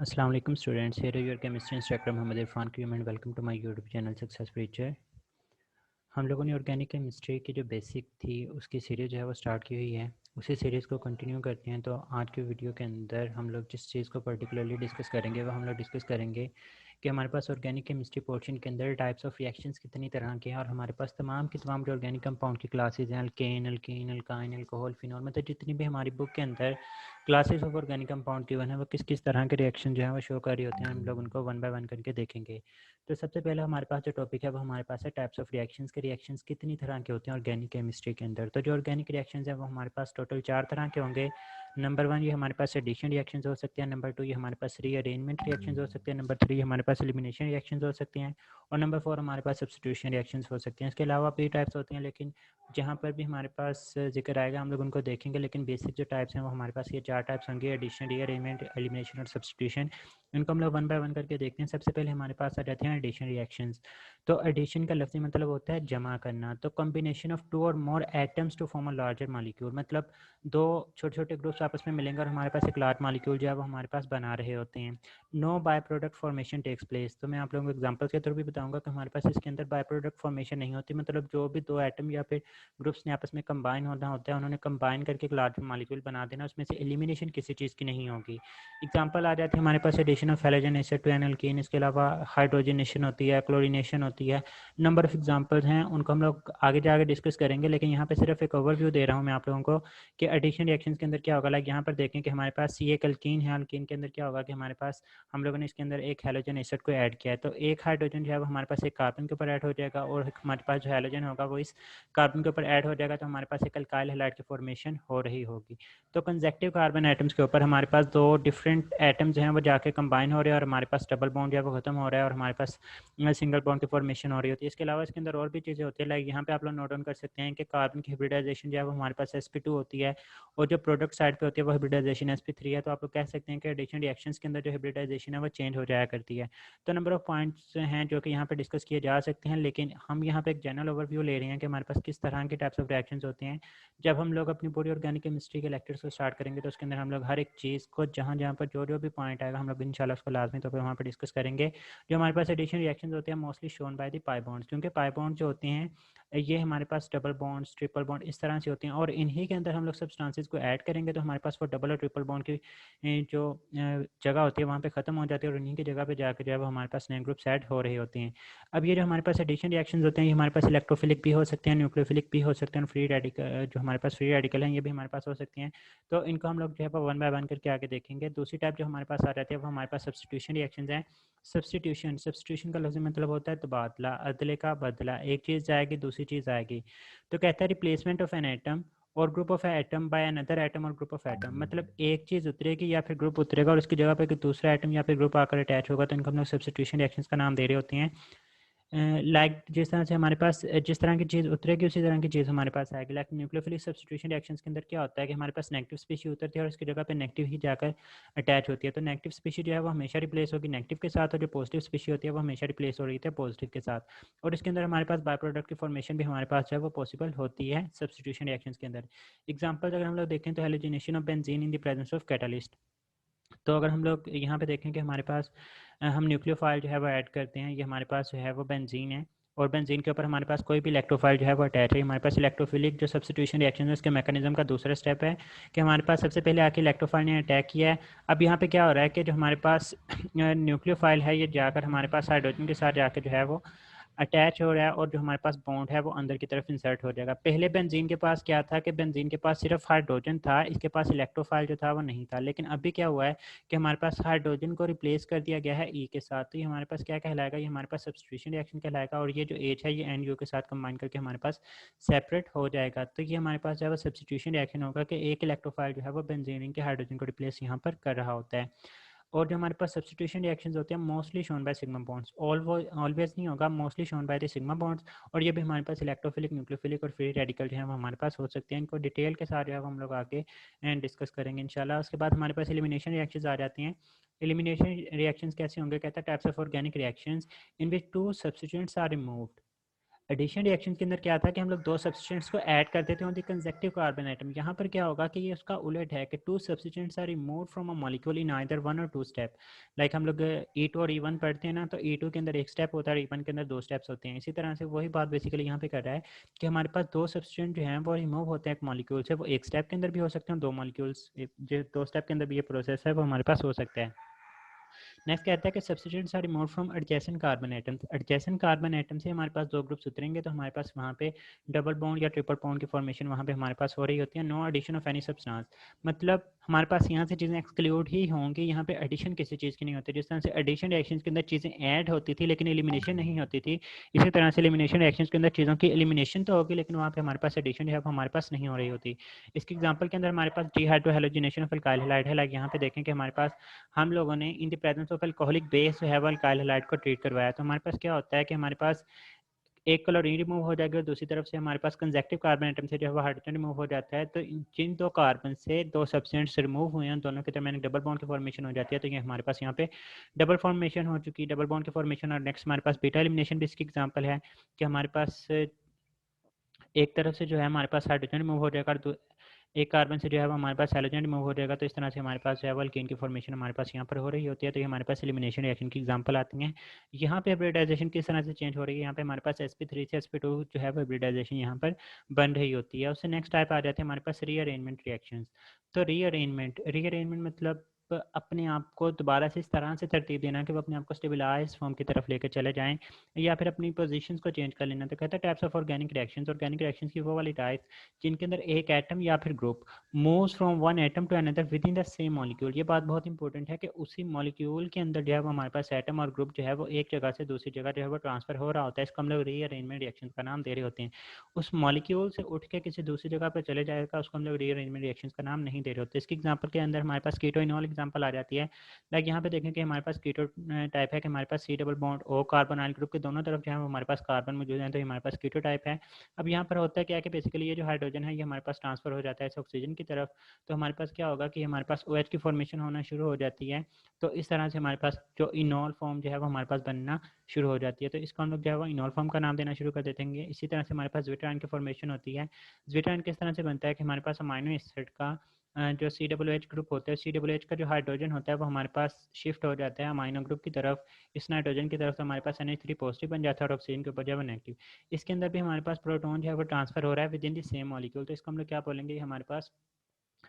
Assalamu alaikum students, here is your chemistry instructor Mohammad Irfan Karim and welcome to my YouTube channel Success Preacher। हम लोगों ने organic chemistry की जो basic थी उसकी series जो है वो स्टार्ट की हुई है, उसी सीरीज़ को कंटिन्यू करते हैं। तो आज के वीडियो के अंदर हम लोग जिस चीज़ को पर्टिकुलरली डिस्कस करेंगे वो हम लोग डिस्कस करेंगे कि हमारे पास ऑर्गेनिक केमिस्ट्री पोर्शन के अंदर टाइप्स ऑफ रिएक्शंस कितनी तरह के हैं और हमारे पास तमाम की तमाम जो ऑर्गेनिक कंपाउंड की क्लासेज हैं, alkane, alkyne, alkyne, alcohol, phenol, मतलब जितनी भी हमारी बुक के अंदर classes of organic compound given है वो किस किस तरह के रिएक्शन जो है वो शो कर रही होते हैं, हम लोग उनको वन बाय वन करके देखेंगे। तो सबसे पहले हमारे पास जो टॉपिक है वो हमारे पास है टाइप्स ऑफ रिएक्शंस के। रिएक्शंस कितनी तरह के होते हैं ऑर्गेनिक केमिस्ट्री के अंदर? तो जो ऑर्गेनिक रिएक्शंस हैं वो हमारे पास टोटल 4 तरह के होंगे। नंबर 1 ये हमारे पास एडिशन रिएक्शंस हो सकते हैं, नंबर 2 ये हमारे पास रीअरेंजमेंट रिएक्शंस हो सकते हैं, नंबर 3 हमारे पास एलिमिनेशन रिएक्शंस हो सकते हैं और नंबर 4 हमारे पास सब्स्टिट्यूशन रिएक्शंस हो सकते हैं। इसके अलावा भी टाइप्स होते हैं, लेकिन जहाँ पर भी हमारे पास जिक्र आएगा हम लोग उनको देखेंगे। लेकिन बेसिक जो टाइप्स हैं वो हमारे पास ये 4 टाइप्स होंगे: एडिशन, रीअरेंजमेंट, एलिमिनेशन और सब्स्टिट्यूशन। इनको हम लोग वन बाय वन करके देखते हैं। सबसे पहले हमारे पास आ जाते हैं एडिशन रिएक्शंस। तो एडिशन का लफ्ज़ी मतलब होता है जमा करना। तो कॉम्बिनेशन ऑफ 2 और more atoms to form a larger molecule, मतलब 2 छोटे छोटे ग्रुप्स आपस में मिलेंगे और हमारे पास एक लार्ज मॉलिक्यूल जो है वो हमारे पास बना रहे होते हैं। No byproduct formation takes place. तो मैं आप लोगों को एग्जांपल्स के थ्रू भी बताऊंगा कि हमारे पास इसके अंदर बाय प्रोडक्ट फॉर्मेशन नहीं होती, मतलब जो भी 2 एटम या फिर ग्रुप्स ने आपस में कंबाइन होना होता है, उन्होंने कंबाइन करके एक लार्ज मॉलिक्यूल बना देना, उसमें से एलिमिनेशन किसी चीज़ की नहीं होगी। एग्जांपल आ जाते हैं हमारे पास addition of halogen acid to an alkene. इसके अलावा हाइड्रोजनेशन होती है, क्लोरीनेशन होती है। नंबर ऑफ एग्जांपल्स हैं, उनको हम लोग आगे जाके डिस्कस करेंगे, लेकिन यहाँ पे सिर्फ एक ओवरव्यू दे रहा हूँ मैं आप लोगों को कि एडिशन रिएक्शंस के अंदर क्या होगा। लाइक यहाँ पर देखें कि हमारे पास सी एक अल्कीन है, अल्कीन के अंदर क्या होगा कि हमारे पास हम लोगों ने इसके अंदर एक हैलोजन एसिड को ऐड किया है, तो एक हाइड्रोजन जो है वो हमारे पास एक कार्बन के ऊपर ऐड हो जाएगा और हमारे पास जो हैलोजन होगा वो इस कार्बन के ऊपर ऐड हो जाएगा, तो हमारे पास एक अल्काइल हैलाइड की फॉर्मेशन हो रही होगी। तो कंजेक्टिव कार्बन एटम्स के ऊपर हमारे पास 2 डिफरेंट एटम्स जो हैं वो जाके कंबाइन हो रहे हैं और हमारे पास डबल बॉन्ड जो है वो खत्म हो रहा है और हमारे पास सिंगल बॉन्ड की फॉर्मेशन हो रही होती है। इसके अलावा इसके अंदर और भी चीज़ें होती है, लाइक यहाँ पे आप लोग नोट डाउन कर सकते हैं कि कार्बन की हाइब्रिडाइजेशन जो है वो हमारे पास sp2 होती है और जो प्रोडक्ट साइड पे होती है वो हाइब्रिडाइजेशन sp3 है। तो आप लोग कह सकते हैं कि एडिशन रिएक्शंस के अंदर जो हाइब्रिडाइजेशन है वो चेंज हो जाया करती है। तो नंबर ऑफ पॉइंट्स हैं जो कि यहाँ पे डिस्कस किए जा सकते हैं, लेकिन हम यहाँ पे एक जनरल ओवरव्यू ले रहे हैं कि हमारे पास किस तरह के टाइप्स ऑफ रिएक्शंस होते हैं। जब हम लोग अपनी पूरी ऑर्गेनिक केमिस्ट्री के लेक्चर्स को स्टार्ट करेंगे तो उसके अंदर हम लोग हर एक चीज़ को जहाँ जहाँ पर जो जो भी पॉइंट आएगा हम लोग इंशाल्लाह उसको लाजमी तौर पर वहाँ पर डिस्कस करेंगे। जो हमारे पास एडिशन रिएक्शंस होते हैं mostly shown by the pi bonds, क्योंकि पाई बॉन्ड जो होते हैं ये हमारे पास डबल बॉन्ड्स, ट्रिपल बॉन्ड इस तरह से होते हैं और इन्हीं के अंदर हम लोग सब्सटेंसेस को ऐड करेंगे तो हमारे पास वो डबल और ट्रिपल बॉन्ड की जो जगह होती है वहाँ पे ख़त्म हो जाती है और इन्हीं की जगह पे जाकर जो है वो हमारे पास नए ग्रुप्स ऐड हो रहे होते हैं। अब ये जो हमारे पास एडिशन रिएक्शंस होते हैं ये हमारे पास इलेक्ट्रोफिलिक भी हो सकते हैं, न्यूक्लियोफिलिक भी हो सकते हैं, फ्री रेडिकल जो हमारे पास फ्री रेडिकल हैं ये भी हमारे पास हो सकते हैं। तो इनको हम लोग जो है वो वन बाय वन करके आगे देखेंगे। दूसरी टाइप जो हमारे पास आ जाती है वो हमारे पास सब्स्टिट्यूशन रिएक्शंस हैं। सब्स्टिट्यूशन का लफ्ज़ मतलब होता है तबादला, अदले का बदला, एक चीज़ जाएगी दूसरी चीज़ आएगी। तो कहता है रिप्लेसमेंट ऑफ एन एटम और group of atom by another atom और ग्रुप ऑफ एटम, मतलब एक चीज़ उतरेगी या फिर ग्रुप उतरेगा और उसकी जगह पे कोई दूसरा एटम या फिर ग्रुप आकर अटैच होगा, तो इनको हम लोग सब्स्टिट्यूशन रिएक्शंस का नाम दे रहे होते हैं। लाइक जिस तरह से हमारे पास जिस तरह की चीज़ उतरेगी उसी तरह की चीज़ हमारे पास आएगी। लाइक न्यूक्लियोफिलिक सब्स्टिट्यूशन रिएक्शंस के अंदर क्या होता है कि हमारे पास नेगेटिव स्पीशी उतरती है और उसकी जगह पे नेगेटिव ही जाकर अटैच होती है। तो नेगेटिव स्पीशी जो है वो हमेशा रिप्लेस होगी नेगेटिव के साथ और जो पॉजिटिव स्पीशी होती है वो हमेशा रिप्लेस हो रही है पॉजिटिव के साथ। और इसके अंदर हमारे पास बाय प्रोडक्ट की फॉर्मेशन भी हमारे पास जो है वो पॉसिबल होती है सब्स्टिट्यूशन रिएक्शंस के अंदर। एग्जाम्पल अगर हम लोग देखें तो halogenation of benzene in the presence of catalyst. तो अगर हम लोग यहाँ पे देखें कि हमारे पास हम न्यूक्लियोफाइल जो है वो ऐड करते हैं, ये हमारे पास जो है वो बेंजीन है और बेंजीन के ऊपर हमारे पास कोई भी इलेक्ट्रोफाइल जो है वो अटैच है। हमारे पास इलेक्ट्रोफिलिक जो सब्स्टिट्यूशन रिएक्शन है उसके मैकेनिज्म का दूसरा स्टेप है कि हमारे पास सबसे पहले आके इलेक्ट्रोफाइल ने अटैक किया है। अब यहाँ पे क्या हो रहा है कि जो हमारे पास न्यूक्लियोफाइल है ये जाकर हमारे पास हाइड्रोजन के साथ जाकर जो है वो अटैच हो रहा है और जो हमारे पास बॉन्ड है वो अंदर की तरफ इंसर्ट हो जाएगा। पहले बेंजीन के पास क्या था कि बेंजीन के पास सिर्फ हाइड्रोजन था, इसके पास इलेक्ट्रोफाइल जो था वो नहीं था। लेकिन अभी क्या हुआ है कि हमारे पास हाइड्रोजन को रिप्लेस कर दिया गया है ई के साथ, तो ये हमारे पास क्या कहलाएगा, ये हमारे पास सब्स्टिट्यूशन रिएक्शन कहलाएगा और ये जो एच है ये एन यू के साथ कंबाइन करके हमारे पास सेपरेट हो जाएगा। तो ये हमारे पास जो है वो सब्स्टिट्यूशन रिएक्शन होगा कि एक इलेक्ट्रोफाइल जो है वो बेंजीन के हाइड्रोजन को रिप्लेस यहाँ पर कर रहा होता है। और जो हमारे पास सब्स्टिट्यूशन रिएक्शंस होते हैं mostly shown by sigma bonds, always नहीं होगा, mostly shown by the sigma bonds. और ये भी हमारे पास इलेक्ट्रोफिलिक, न्यूक्लियोफिलिक और फ्री रेडिकल जो है वो हमारे पास हो सकते हैं। इनको डिटेल के साथ जो है हम लोग आगे डिस्कस करेंगे इंशाल्लाह। उसके बाद हमारे पास एलिमिनेशन रिएक्शंस आ जाती हैं। एलिमिनेशन रिएक्शंस कैसे होंगे, कहता है types of organic reactions in which 2 substituents are removed addition reaction के अंदर क्या था कि हम लोग दो सब्सटेंट्स को ऐड करते थे on the consecutive carbon atom. यहाँ पर क्या होगा कि ये उसका उलट है कि two substituents are remove from a molecule in either one और टू स्टेप। लाइक हम लोग E2 और E1 पढ़ते हैं ना, तो E2 के अंदर एक स्टेप होता है, E1 के अंदर दो स्टेप्स होते हैं। इसी तरह से वही बात बेसिकली यहाँ पे कर रहा है कि हमारे पास दो सब्सटेंट जो हैं वो रिमूव होते हैं एक मॉलिक्यूल से। वो एक स्टेप के अंदर भी हो सकते हैं, दो मॉलिक्यूल्स जो दो स्टेप के अंदर भी ये प्रोसेस है वो हमारे पास हो सकता है। नेक्स्ट कहता है कि substituents are removed from adjacent carbon atoms. Adjacent carbon atom से हमारे पास दो ग्रुप्स उतरेंगे तो हमारे पास वहाँ पे डबल बॉन्ड या ट्रिपल बॉन्ड की फॉर्मेशन वहाँ पे हमारे पास हो रही होती है। No addition of any substance, मतलब हमारे पास यहाँ से चीज़ें एक्सक्लूड ही होंगी, यहाँ पे एडिशन किसी चीज़ की नहीं होती। जिस तरह से एडिशन रिएक्शंस के अंदर चीज़ें ऐड होती थी लेकिन एलिमिनेशन नहीं होती थी, इसी तरह से एलिमिनेशन रिएक्शंस के अंदर चीज़ों की एलिमिनेशन तो होगी लेकिन वहाँ पे हमारे पास एडिशन जो है वो हमारे पास नहीं हो रही होती। इसके एग्जाम्पल के अंदर हमारे पास डिहाइड्रोहैलोजिनेशन ऑफ अल्काइल हैलाइड है। लाइक यहाँ पे देखें कि हमारे पास हम लोगों ने in the presence of alcoholic base जो है वो अल्काइल हैलाइड को ट्रीट करवाया। तो हमारे पास क्या होता है कि हमारे पास एक क्लोरीन रिमूव हो जाएगा और दूसरी तरफ से हमारे पास कंजक्टिव कार्बन एटम से जो है वो हाइड्रोजन रिमूव हो जाता है। तो जिन दो कार्बन से दो सब्सटेंट्स रिमूव हुए हैं दोनों के दरमियान डबल बॉन्ड की फॉर्मेशन हो जाती है। तो ये हमारे पास यहाँ पे डबल फॉर्मेशन हो चुकी है, डबल बॉन्ड की फॉर्मेशन। और नेक्स्ट हमारे पास बीटा एलिमिनेशन भी इसकी एग्जाम्पल है कि हमारे पास एक तरफ से जो है हमारे पास हाइड्रोजन रिमूव हो जाएगा और एक कार्बन से जो है वो हमारे पास हैलोजन रिमूव हो जाएगा। तो इस तरह से हमारे पास जो है वो अल्कीन की फॉर्मेशन हमारे पास यहाँ पर हो रही होती है। तो ये हमारे पास एलिमिनेशन रिएक्शन की एग्जांपल आती हैं। यहाँ पे हाइब्रिडाइजेशन किस तरह से चेंज हो रही है, यहाँ पे हमारे पास sp3 से sp2 जो है वो हाइब्रिडाइजेशन यहाँ पर बन रही होती है। उससे नेक्स्ट टाइप आ जाते हैं हमारे पास रीअरेंजमेंट रिएक्शंस। तो रीअरेंजमेंट मतलब अपने आप को दोबारा से इस तरह से तरतीब देना कि वो अपने आप को स्टेबलाइज फॉर्म की तरफ लेकर चले जाएं या फिर अपनी पोजीशंस को चेंज कर लेना। तो कहता है types of organic reactions. Organic reactions की वो वाली टाइप्स जिनके अंदर एक एटम या फिर group moves from one atom to another within the same molecule. ये बात बहुत इंपॉर्टेंट है कि उसी मॉलिक्यूल के अंदर जो है वो हमारे पास एटम और ग्रुप जो है वो एक जगह से दूसरी जगह जो है वो ट्रांसफर हो रहा होता है। इसको हम लोग रीअरेंजमेंट रिएक्शन का नाम दे रहे होते हैं। उस मॉलिक्यूल से उठ के किसी दूसरी जगह पर चले जाएगा उसको हम लोग रीअरेंजमेंट रिएक्शन का नाम नहीं दे रहे होते। इसकी एग्जाम्पल के अंदर हमारे पास कीटो इनॉल एग्जाम्पल आ जाती है। लाइक यहाँ पे देखें कि हमारे पास कीटो टाइप है कि हमारे पास C double bond O carbonyl group के दोनों तरफ जो है हमारे पास कार्बन मौजूद है, तो हमारे पास कीटो टाइप है। अब यहाँ पर होता है क्या है कि बेसिकली ये जो हाइड्रोजन है ये हमारे पास ट्रांसफर हो जाता है इस ऑक्सीजन की तरफ। तो हमारे पास क्या होगा कि हमारे पास OH की फॉर्मेशन होना शुरू हो जाती है। तो इस तरह से हमारे पास जो इनॉल फॉर्म जो है वो हमारे पास बनना शुरू हो जाती है। तो इसको हम लोग जो है वो इनॉल फॉर्म का नाम देना शुरू कर देते हैं। इसी तरह से हमारे पास ज्विटर की फॉर्मेशन होती है। ज्विटर किस तरह से बनता है कि हमारे पास अमाइनो एसिड का जो COOH ग्रुप होता है, COOH का जो हाइड्रोजन होता है वो हमारे पास शिफ्ट हो जाता है अमाइनो ग्रुप की तरफ, इस नाइट्रोजन की तरफ। तो हमारे पास NH3 पॉजिटिव बन जाता है और ऑक्सीजन के ऊपर जो है नेगेटिव। इसके अंदर भी हमारे पास प्रोटॉन जो है वो ट्रांसफर हो रहा है within the same molecule. तो इसको हम लोग क्या बोलेंगे, हमारे पास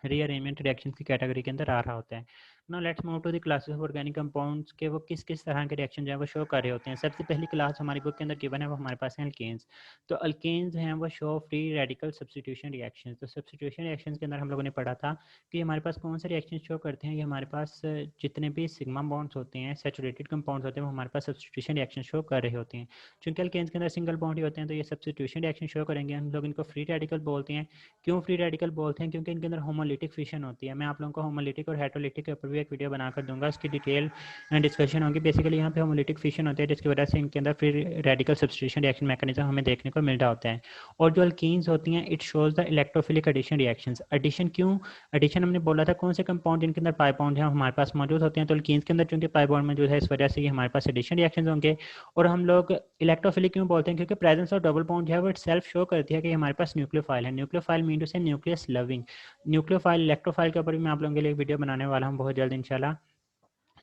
रीअरेंजमेंट रिएक्शंस की कैटेगरी के अंदर आ रहा होता है। Now let's move to the classes of organic compounds के वो किस किस तरह के रिएक्शन जो है वो शो कर रहे होते हैं। सबसे पहली क्लास हमारी बुक के अंदर गिवन है वो हमारे पास है अल्केन्स। तो अल्केन्स हैं वो show free radical substitution reactions. तो सब्स्टिट्यूशन रिएक्शंस के अंदर हम लोगों ने पढ़ा था कि हमारे पास कौन से रिएक्शन शो करते हैं। ये हमारे पास जितने भी सिग्मा बॉन्ड्स होते हैं, सैचुरेटेड कंपाउंड्स होते हैं, वो हमारे पास सब्स्टिट्यूशन रिएक्शन शो कर रहे होते हैं। चूंकि अल्केन्स के अंदर सिंगल बॉन्ड ही होते हैं तो ये सब्स्टिट्यूशन रिएक्शन शो करेंगे। हम लोग इनको फ्री रेडिकल बोलते हैं। क्यों फ्री रेडिकल बोलते हैं? क्योंकि इनके अंदर होमोलिटिक फिशन होती है। मैं आप लोगों को होमोलिटिक और हेटरोलिटिक के ऊपर भी एक वीडियो बनाकर दूंगा, इसकी डिटेल डिस्कशन होगी। बेसिकली यहाँ पे होमोलिटिक फिशन होती है जिसकी वजह से इनके अंदर free radical substitution reaction mechanism हमें देखने को मिल रहा होता है। और जो अल्कीन्स होती हैं it shows the electrophilic addition reactions. Addition क्यों? एडिशन हमने बोला था कौन से कंपाउंड जिनके अंदर पाई बॉन्ड है हमारे पास मौजूद होते हैं। तो अल्कीन्स के अंदर चूंकि पाई बॉन्ड मौजूद है इस वजह से ये हमारे पास एडिशन रिएक्शंस होंगे। और हम लोग इलेक्ट्रोफिलिक क्यों बोलते हैं? क्योंकि प्रेजेंस ऑफ डबल बॉन्ड जो है वो इट सेल्फ शो करती है कि हमारे पास न्यूक्लियोफाइल है। न्यूक्लियोफाइल मीन टू से न्यूक्लियस लविंग। न्यूक्लियोफाइल इलेक्ट्रोफाइल के ऊपर भी मैं आप लोगों के लिए वीडियो बनाने वाला हूँ बहुत जल्द इंशाल्लाह।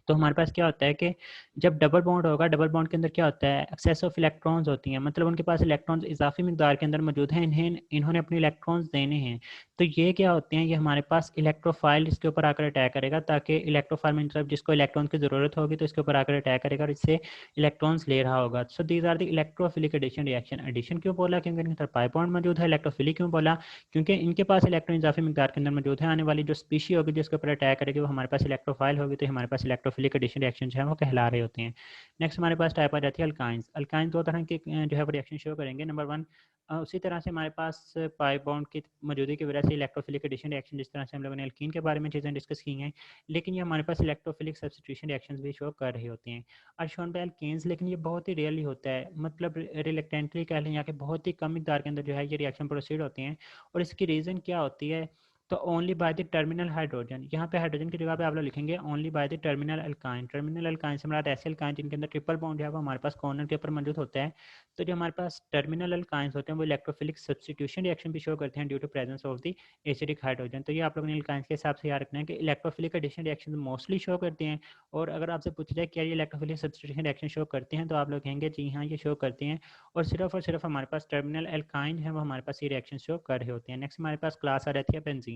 तो हमारे पास क्या होता है कि जब डबल बॉन्ड होगा, डबल बॉन्ड के अंदर क्या होता है, एक्सेस ऑफ इलेक्ट्रॉन्स होती हैं, मतलब उनके पास इलेक्ट्रॉन्स इजाफी मिकदार के अंदर मौजूद हैं, इन्होंने अपने इलेक्ट्रॉन्स देने हैं। तो ये क्या होते हैं, ये हमारे पास इलेक्ट्रोफाइल इसके ऊपर आकर अटैक करेगा ताकि इलेक्ट्रोफाइल में मतलब जिसको इलेक्ट्रॉन्स की ज़रूरत होगी तो इसके ऊपर आकर अटैक करेगा और इससे इलेक्ट्रॉन्स ले रहा होगा। So these are the electrophilic addition reaction. Addition क्यों बोला? क्योंकि इनके अंदर पाई बॉन्ड मौजूद है। इलेक्ट्रोफिलिक क्यों बोला? क्योंकि इनके पास इलेक्ट्रॉन इजाफी मिकदार के अंदर मौजूद है। आने वाली जो स्पीशी होगी जिसके ऊपर अटैक करेगी वो हमारे पास इलेक्ट्रोफाइल होगी, तो हमारे पास इलेक्ट्रोफिलिक एडिशन रिएक्शन जो है वो कहला रहे होते हैं। नेक्स्ट हमारे पास टाइप आ जाती है अल्काइंस। अल्काइंस दो तरह के जो है वो रिएक्शन शो करेंगे। नंबर वन, उसी तरह से हमारे पास पाई बॉन्ड की मौजूदगी की वजह से इलेक्ट्रोफिलिक एडिशन रिएक्शन, जिस तरह से हम लोगों ने अल्कीन के बारे में चीज़ें डिस्कस की हैं, लेकिन ये हमारे पास इलेक्ट्रोफिलिक सब्स्टिट्यूशन रिएक्शंस भी शो कर रहे होते हैं। और शोन बाय अल्केन्स, लेकिन ये बहुत ही रेयरली होता है, मतलब रिलेक्टेंटली कह लें या कि बहुत ही कम मिकदार के अंदर जो है ये रिएक्शन प्रोसीड होते हैं। और इसकी रीज़न क्या होती है? तो only by the terminal hydrogen, यहाँ पे हाइड्रोजन की जगह पे आप लोग लिखेंगे only by the terminal alkyne. Terminal alkyne से हमारा ऐसे अल्काइन जिनके अंदर ट्रिपल बॉन्ड है वो हमारे पास कॉर्नर के ऊपर मौजूद होता है। तो जो हमारे पास टर्मिनल अल्काइंस होते हैं वो इलेक्ट्रोफिलिक सब्स्टिट्यूशन रिएक्शन भी शो करते हैं due to presence of the acidic hydrogen. तो ये आप लोगों ने अल्काइंस के हिसाब से याद रखना है कि electrophilic addition reaction mostly show करते हैं। और अगर आपसे पूछा जाए क्या ये इलेक्ट्रोफिलिक सब्स्टिट्यूशन रिएक्शन शो करते हैं, तो आप लोग कहेंगे जी हाँ ये शो करते हैं। और सिर्फ हमारे पास टर्मिनल एल्काइन है वो हमारे पास ये रिएक्शन शो कर रहे होते हैं। नेक्स्ट हमारे पास क्लास आ जाती है बेंजीन।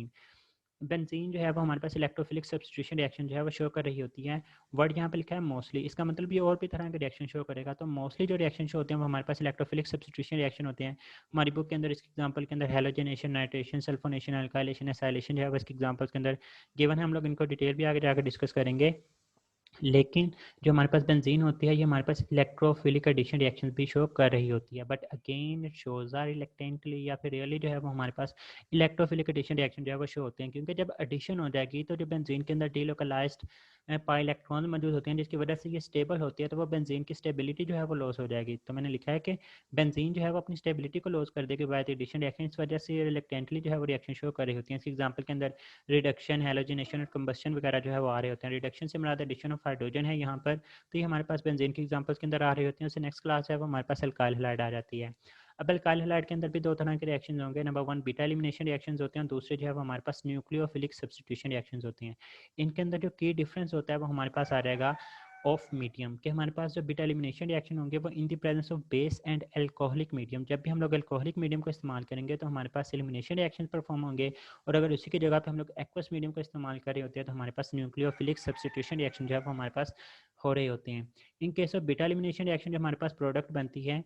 बेंजीन जो है वो हमारे पास इलेक्ट्रोफिलिक सब्स्टिट्यूशन रिएक्शन जो है वो शो कर रही होती है। वर्ड यहाँ पे लिखा है मोस्टली, इसका मतलब ये और भी तरह के रिएक्शन शो करेगा। तो मोस्टली जो रिएक्शन शो होते हैं वो हमारे पास इलेक्ट्रोफिलिक सब्स्टिट्यूशन रिएक्शन होते हैं। हमारी बुक के अंदर इसके एग्जांपल के अंदर halogenation, nitration, sulphonation, alkylation, acylation जो है वो इसके एग्जांपल्स के अंदर गिवन है। हम लोग इनको डिटेल भी आगे जाकर डिस्कस करेंगे। लेकिन जो हमारे पास बेंजीन होती है ये हमारे पास इलेक्ट्रोफिलिक एडिशन रिएक्शन भी शो कर रही होती है, but again it shows are reluctantly या फिर रियली जो है वो हमारे पास इलेक्ट्रोफिलिक एडिशन रिएक्शन जो है वो शो होते हैं। क्योंकि जब एडिशन हो जाएगी तो जो बेंजीन के अंदर डीलोकलाइज्ड पाई इलेक्ट्रॉन मौजूद होते हैं जिसकी वजह से ये स्टेबल होती है, तो वो बेंजीन की स्टेबिलिटी जो है वो लॉस हो जाएगी। तो मैंने लिखा है कि बेंजीन जो है वो अपनी स्टेबिलिटी को लॉस कर देगी बाय एडिशन रिएक्शन, इस वजह से रिलेक्टेंटली जो है वो रिएक्शन शो कर रही होती है। इस एग्जाम्पल के अंदर रिडक्शन, हेलोजिनेशन और कंबस्शन वगैरह जो है वो आ रहे होते हैं। रिडक्शन से हमारा एडिशन ऑफ हाइड्रोजन है यहाँ पर, तो ये हमारे पास बेंजीन के एग्जांपल्स के अंदर आ रही होती हैं। उससे नेक्स्ट क्लास है वो हमारे पास अल्काइल हैलाइड आ जाती है। अब अल्काइल हैलाइड के अंदर भी दो तरह के रिएक्शन होंगे। नंबर 1 बीटा एलिमिनेशन रिएक्शन होते हैं, दूसरे जो है वो हमारे पास न्यूक्लियोफिलिक सब्स्टिट्यूशन रिएक्शन होती हैं। इनके अंदर जो की डिफरेंस होता है वो हमारे पास आ जाएगा ऑफ मीडियम, कि हमारे पास जो बीटा एलिमिनेशन रिएक्शन होंगे वो in the presence of base and alcoholic medium. जब भी हम लोग एल्कोहलिक मीडियम को इस्तेमाल करेंगे तो हमारे पास एलिमिनेशन रिएक्शन परफॉर्म होंगे, और अगर उसी की जगह पे हम लोग एक्वस मीडियम का इस्तेमाल कर रहे होते हैं तो हमारे पास न्यूक्लियोफिलिक सब्स्टिट्यूशन रिएक्शन जो है वो हमारे पास हो रहे होते हैं। In case of beta elimination reaction जो हमारे पास प्रोडक्ट बनती है,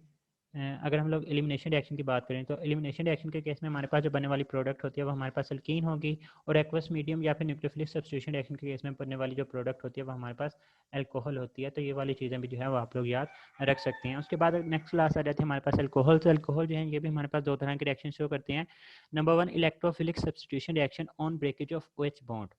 अगर हम लोग एलिमिनेशन रिएक्शन की बात करें तो एलिमिनेशन रिएक्शन के केस में हमारे पास जो बनने वाली प्रोडक्ट होती है वो हमारे पास अल्कीन होगी, और एक्वस मीडियम या फिर न्यूक्लियोफिलिक सब्स्टिट्यूशन रिएक्शन के केस में बनने वाली जो प्रोडक्ट होती है वो हमारे पास अल्कोहल होती है। तो ये वाली चीज़ें भी जो है वो आप लोग याद रख सकते हैं। उसके बाद नेक्स्ट क्लास आ जाती है हमारे पास अल्कोहल। तो अल्कोहल जो है ये भी हमारे पास दो तरह के रिएक्शन शो करते हैं। Number 1 electrophilic substitution reaction on breakage of OH bond.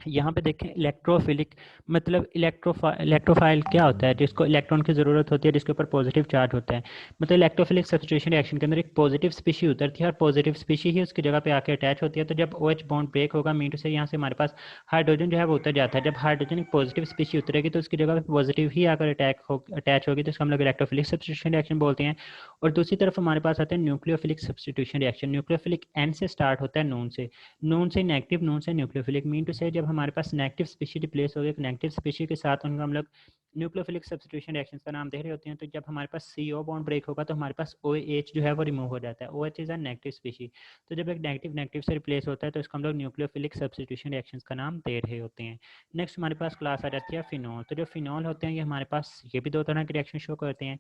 यहाँ पे देखें इलेक्ट्रोफिलिक मतलब इलेक्ट्रोफाइल क्या होता है, जिसको इलेक्ट्रॉन की ज़रूरत होती है, जिसके ऊपर पॉजिटिव चार्ज होता है। मतलब इलेक्ट्रोफिलिक सब्स्टिट्यूशन रिएक्शन के अंदर एक पॉजिटिव स्पीशी उतरती है और पॉजिटिव स्पीशी ही उसकी जगह पे आके अटैच होती है। तो जब OH बॉन्ड ब्रेक होगा मीन टू से यहाँ से हमारे पास हाइड्रोजन जो है वो उतर जाता है। जब हाइड्रोजन एक पॉजिटिव स्पीशी उतरेगी तो उसकी जगह पे पॉजिटिव ही आकर अटैच होगी, तो इसको हम लोग इलेक्ट्रोफिलिक सब्स्टिट्यूशन रिएक्शन बोलते हैं। और दूसरी तरफ हमारे पास आता है nucleophilic substitution reaction. Nucleophilic N से स्टार्ट होता है, नून से नेगेटिव, नून से न्यूक्लियोफिलिक। मीन टू से जब हमारे पास नेगेटिव स्पीशी रिप्लेस हो गए नेगेटिव स्पीशी के साथ उनको हम लोग न्यूक्लियोफिलिक सब्स्टिट्यूशन रिएक्शन का नाम दे रहे होते हैं। तो जब हमारे पास CO बॉन्ड ब्रेक होगा तो हमारे पास OH जो है वो रिमूव हो जाता है। OH is a negative species. तो जब एक नेगेटिव नेगेटिव से रिप्लेस होता है तो इसको हम लोग न्यूक्लियोफिलिक सब्स्टिट्यूशन रिएक्शन का नाम दे रहे होते हैं। नेक्स्ट हमारे पास क्लास आ जाती है फिनॉल। तो जो फिनॉल होते हैं ये हमारे पास ये भी दो तरह के रिएक्शन शो करते हैं।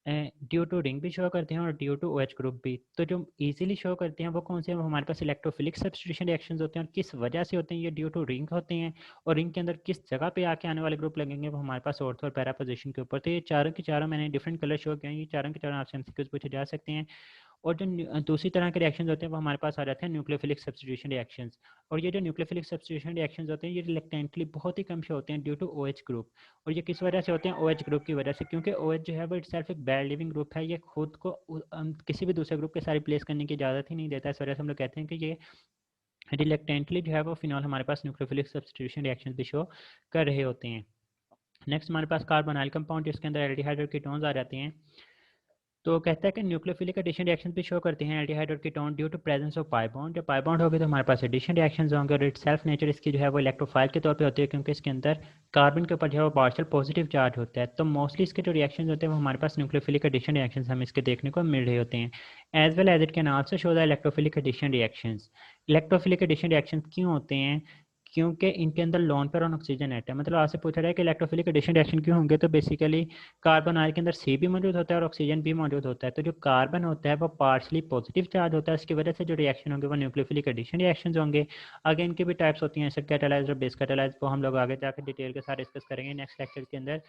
ड्यू टू रिंग भी शो करते हैं और ड्यू टू OH ग्रुप भी। तो जो इजीली शो करते हैं वो कौन से हैं, वो हमारे पास इलेक्ट्रोफिलिक सब्स्टिट्यूशन रिएक्शंस होते हैं। और किस वजह से होते हैं, ये ड्यू टू रिंग होते हैं। और रिंग के अंदर किस जगह पे आके आने वाले ग्रुप लगेंगे वो हमारे पास ऑर्थो और पैरा पोजीशन के ऊपर। तो ये चारों के चारों मैंने डिफरेंट कलर शो किए हैं, ये चारों के चारों आपसे MCQs पूछे जा सकते हैं। और जो दूसरी तरह के रिएक्शंस होते हैं वो हमारे पास आ जाते हैं न्यूक्लियोफिलिक सब्स्टिट्यूशन रिएक्शंस। और ये जो न्यूक्लियोफिलिक सब्स्टिट्यूशन रिएक्शंस होते हैं ये रिलेक्टेंटली बहुत ही कम शो होते हैं ड्यू टू OH ग्रुप। और ये किस वजह से होते हैं, OH ग्रुप की वजह से। क्योंकि OH जो है वो इटसेल्फ एक बैड लिविंग ग्रुप है, ये खुद को किसी भी दूसरे ग्रुप के साथ रिप्लेस करने की इजाज़त ही नहीं देता। इस वजह से हम लोग कहते हैं कि ये रिलेक्टेंटली जो है वो फिनॉल हमारे पास न्यूक्लियोफिलिक सब्स्टिट्यूशन रिएक्शंस भी शो कर रहे होते हैं। नेक्स्ट हमारे पास कार्बोनाइल कंपाउंड जिसके अंदर एल्डिहाइड और कीटोन्स आ जाते हैं। तो कहता है कि न्यूक्लियोफिलिक एडिशन रिएक्शन भी शो करते हैं एल्डिहाइड और ketone due to presence of pi bond. जब पाई बॉन्ड होगी तो हमारे पास एडिशन रिएक्शंस होंगे, और इट्स सेल्फ नेचर इसकी जो है वो इलेक्ट्रोफाइल के तौर पे होती है, क्योंकि इसके अंदर कार्बन के ऊपर जो है वो पार्शियल पॉजिटिव चार्ज होता है। तो मोस्टली इसके जो रिएक्शंस होते हैं वो हमारे पास न्यूक्लियोफिलिक एडिशन रिएक्शंस हमें इसके देखने को मिल रहे होते हैं। As well as it can also show the electrophilic addition reactions. Electrophilic addition reactions क्यों होते हैं, क्योंकि इनके अंदर lone pair on oxygen atom. मतलब आपसे पूछा जाए कि इलेक्ट्रोफिलिक एडिशन रिएक्शन क्यों होंगे, तो बेसिकली कार्बन आयन के अंदर C भी मौजूद होता है और ऑक्सीजन भी मौजूद होता है। तो जो कार्बन होता है वो पार्शली पॉजिटिव चार्ज होता है, इसकी वजह से जो रिएक्शन होंगे वो न्यूक्लियोफिलिक एडिशन रिएक्शंस होंगे। आगे इनके भी टाइप्स होती हैं, एसिड कैटालाइज्ड और बेस कैटालाइज्ड, वो हम लोग आगे जाकर डिटेल के साथ डिस्कस करेंगे नेक्स्ट लेक्चर के अंदर।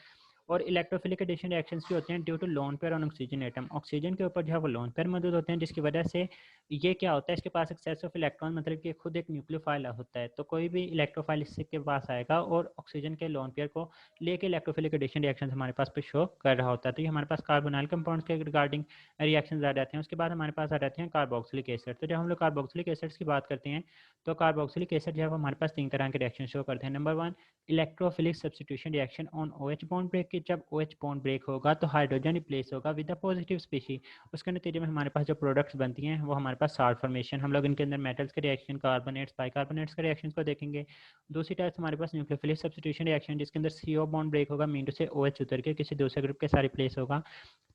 और इलेक्ट्रोफिलिक एडिशन रिएक्शंस भी होते हैं due to lone pair on oxygen atom. Oxygen के ऊपर जो है वो लोन पेयर मौजूद होते हैं, जिसकी वजह से ये क्या होता है, इसके पास एक्सेस ऑफ इलेक्ट्रॉन, मतलब कि खुद एक न्यूक्लियोफाइल होता है, तो कोई भी इलेक्ट्रोफाइल इसके पास आएगा और ऑक्सीजन के लोन पेयर को लेके इलेक्ट्रोफिलिक एडिशन रिएक्शन हमारे पास पे शो कर रहा होता है। तो ये हमारे पास कार्बोनाइल कंपाउंड्स के रिगार्डिंग रिएक्शन आ जाते हैं। उसके बाद हमारे पास आ जाते हैं कार्बोक्सिलिक एसिड। तो जब हम लोग कार्बोक्सिलिक एसिड्स की बात करते हैं तो कार्बोक्सिलिक एसिड जो है वो हमारे पास 3 तरह के रिएक्शन शो करते हैं। Number 1, electrophilic substitution reaction on OH bond break की। जब OH बॉन्ड ब्रेक होगा तो हाइड्रोजन रिप्लेस होगा विद द पॉजिटिव स्पीशी। उसके नतीजे में हमारे पास जो प्रोडक्ट्स बनती हैं वो हमारे पास साल्ट फॉर्मेशन, हम लोग इनके अंदर मेटल्स के रिएक्शन, कार्बोनेट्स, बाइकार्बोनेट्स के रिएक्शन को देखेंगे। दूसरी टाइप हमारे पास न्यूक्लियोफिलिक सब्स्टिट्यूशन रिएक्शन, जिसके अंदर CO बॉन्ड ब्रेक होगा, मीन टू से OH उतर के किसी दूसरे ग्रुप के साथ रिप्लेस होगा।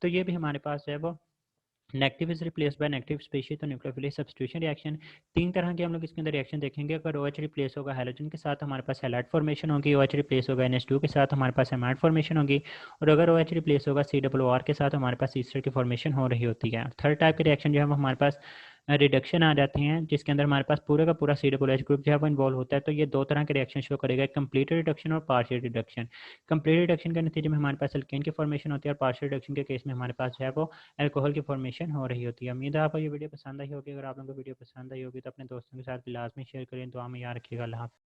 तो ये भी हमारे पास जो है वो negative is replace by negative species. तो न्यूक्लियोफिलिक सब्स्टिट्यूशन रिएक्शन 3 तरह के हम लोग इसके अंदर रिएक्शन देखेंगे। अगर OH रिप्लेस होगा हैलोजन के साथ हमारे पास हैलाइड फॉर्मेशन होगी, OH रिप्लेस होगा NH2 के साथ हमारे पास हैमाइड फॉर्मेशन होगी, और अगर OH रिप्लेस होगा COOR के साथ हमारे पास ईस्टर की फॉर्मेशन हो रही होती है। थर्ड टाइप के रिएक्शन जो है वो हमारे पास रिडक्शन आ जाते हैं, जिसके अंदर हमारे पास पूरा का पूरा COOH ग्रुप जो है वो इन्वॉल्व होता है। तो ये 2 तरह के रिएक्शन शो करेगा, कंप्लीट रिडक्शन और पार्शियल रिडक्शन। कंप्लीट रिडक्शन के नतीजे में हमारे पास एल्केन की फॉर्मेशन होती है, और पार्शियल रिडक्शन के केस में हमारे पास जो है वो अल्कोहल की फॉर्मेशन हो रही होती है। उम्मीद है आपको ये वीडियो पसंद आई होगी। अगर आप लोगों को वीडियो पसंद आई होगी तो अपने दोस्तों के साथ भी लाजमी शेयर करें। दुआ में याद रखिएगा। अल्लाह हाफ़िज़।